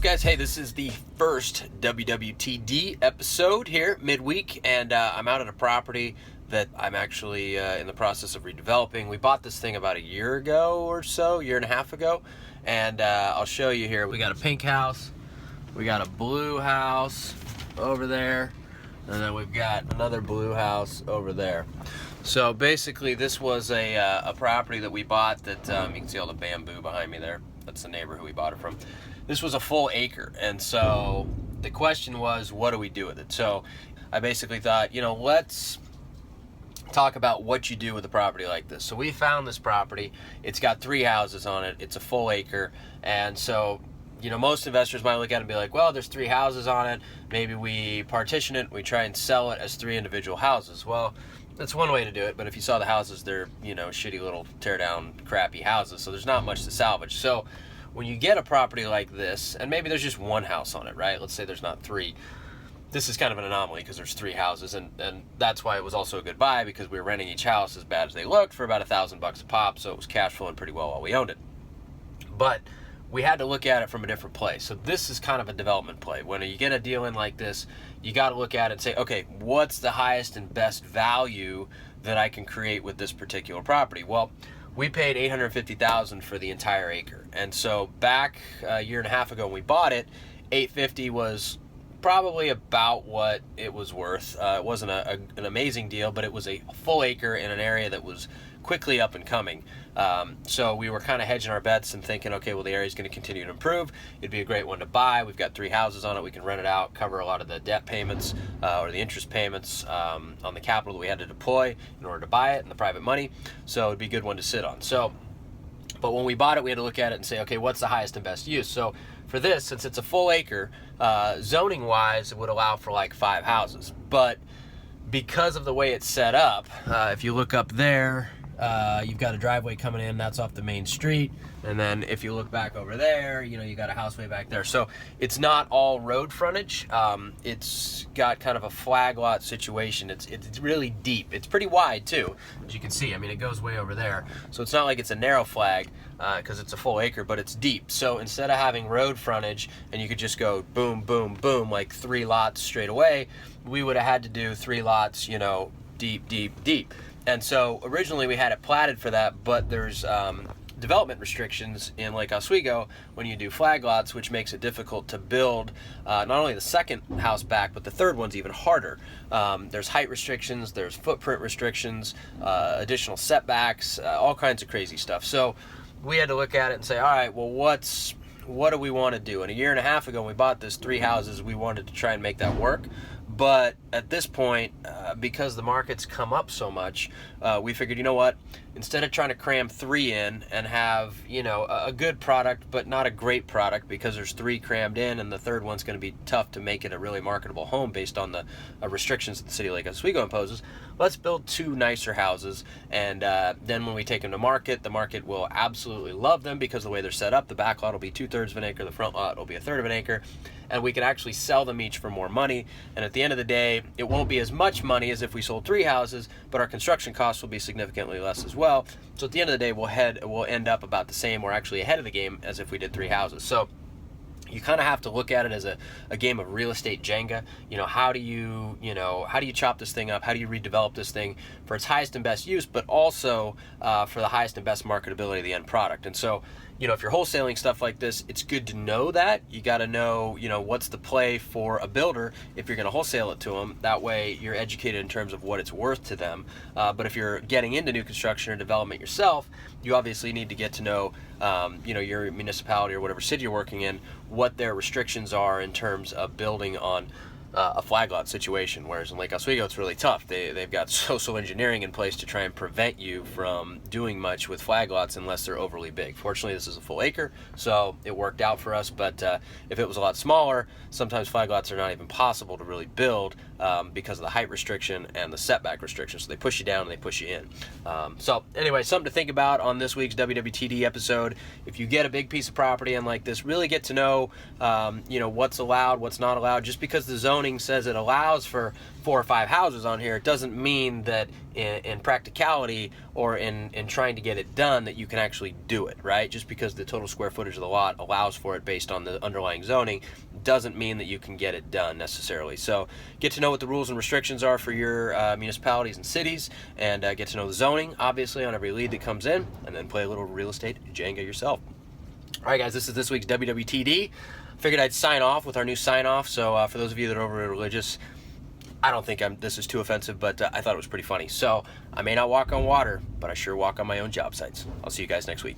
What's up, guys? Hey, this is the first WWTD episode here midweek, and I'm out at a property that I'm actually in the process of redeveloping. We bought this thing about a year ago or so, year and a half ago, and I'll show you here. We got a pink house, we got a blue house over there, and then we've got another blue house over there. So basically, this was a property that we bought that you can see all the bamboo behind me there. That's the neighbor who we bought it from. This was a full acre, and so the question was, what do we do with it? So I basically thought, let's talk about what you do with a property like this. So we found this property. It's got 3 houses on it. It's a full acre, and so most investors might look at it and be like, well, there's 3 houses on it. Maybe we partition it. We try and sell it as 3 individual houses. Well, that's one way to do it, but if you saw the houses, they're, shitty little tear-down, crappy houses, so there's not much to salvage. So when you get a property like this, and maybe there's just 1 house on it, right? Let's say there's not 3. This is kind of an anomaly because there's 3 houses, and that's why it was also a good buy, because we were renting each house, as bad as they looked, for about $1,000 a pop, so it was cash flowing pretty well while we owned it. But we had to look at it from a different place. So this is kind of a development play. When you get a deal in like this, you got to look at it and say, okay, what's the highest and best value that I can create with this particular property? Well, we paid $850,000 for the entire acre. And so back a year and a half ago when we bought it, $850,000 was probably about what it was worth. It wasn't an amazing deal, but it was a full acre in an area that was quickly up and coming. So we were kind of hedging our bets and thinking, okay, well, the area is going to continue to improve. It'd be a great one to buy. We've got 3 houses on it. We can rent it out, cover a lot of the debt payments or the interest payments on the capital that we had to deploy in order to buy it and the private money. So it'd be a good one to sit on. So, but when we bought it, we had to look at it and say, okay, what's the highest and best use? So for this, since it's a full acre, zoning-wise, it would allow for like 5 houses. But because of the way it's set up, if you look up there, you've got a driveway coming in, that's off the main street, and then if you look back over there, you got a house way back there. So it's not all road frontage. It's got kind of a flag lot situation. It's really deep. It's pretty wide too, as you can see. I mean, it goes way over there. So it's not like it's a narrow flag because it's a full acre, but it's deep. So instead of having road frontage and you could just go boom, boom, boom, like 3 lots straight away, we would have had to do 3 lots, deep, deep, deep. And so originally we had it platted for that, but there's development restrictions in Lake Oswego when you do flag lots, which makes it difficult to build not only the second house back, but the third one's even harder. There's height restrictions, there's footprint restrictions, additional setbacks, all kinds of crazy stuff. So we had to look at it and say, all right, well, what do we want to do? And a year and a half ago, when we bought this 3 houses, we wanted to try and make that work. But at this point, because the market's come up so much, we figured, you know what? Instead of trying to cram 3 in and have, a good product, but not a great product because there's 3 crammed in and the third one's going to be tough to make it a really marketable home based on the restrictions that the city of Lake Oswego imposes, let's build 2 nicer houses. And then when we take them to market, the market will absolutely love them because of the way they're set up. The back lot will be 2/3 of an acre, the front lot will be 1/3 of an acre. And we can actually sell them each for more money. And at the end of the day, it won't be as much money as if we sold 3 houses, but our construction costs will be significantly less as well. So at the end of the day, we'll end up about the same or actually ahead of the game as if we did 3 houses. So you kind of have to look at it as a game of real estate Jenga. How do you chop this thing up? How do you redevelop this thing for its highest and best use, but also for the highest and best marketability of the end product? And so, if you're wholesaling stuff like this, it's good to know that. You got to know, what's the play for a builder if you're going to wholesale it to them. That way you're educated in terms of what it's worth to them. But if you're getting into new construction or development yourself, you obviously need to get to know, your municipality or whatever city you're working in, what their restrictions are in terms of building on a flag lot situation, whereas in Lake Oswego it's really tough. They've got social engineering in place to try and prevent you from doing much with flag lots unless they're overly big. Fortunately, this is a full acre, so it worked out for us, but if it was a lot smaller, sometimes flag lots are not even possible to really build because of the height restriction and the setback restriction. So they push you down and they push you in. So anyway, something to think about on this week's WWTD episode. If you get a big piece of property and like this, really get to know, what's allowed, what's not allowed. Just because the zone zoning says it allows for 4 or 5 houses on here, it doesn't mean that in practicality or in trying to get it done that you can actually do it, right? Just because the total square footage of the lot allows for it based on the underlying zoning doesn't mean that you can get it done necessarily. So get to know what the rules and restrictions are for your municipalities and cities, and get to know the zoning, obviously, on every lead that comes in, and then play a little real estate Jenga yourself. All right, guys, this is this week's WWTD. Figured I'd sign off with our new sign-off, so for those of you that are over religious, I don't think this is too offensive, but I thought it was pretty funny. So I may not walk on water, but I sure walk on my own job sites. I'll see you guys next week.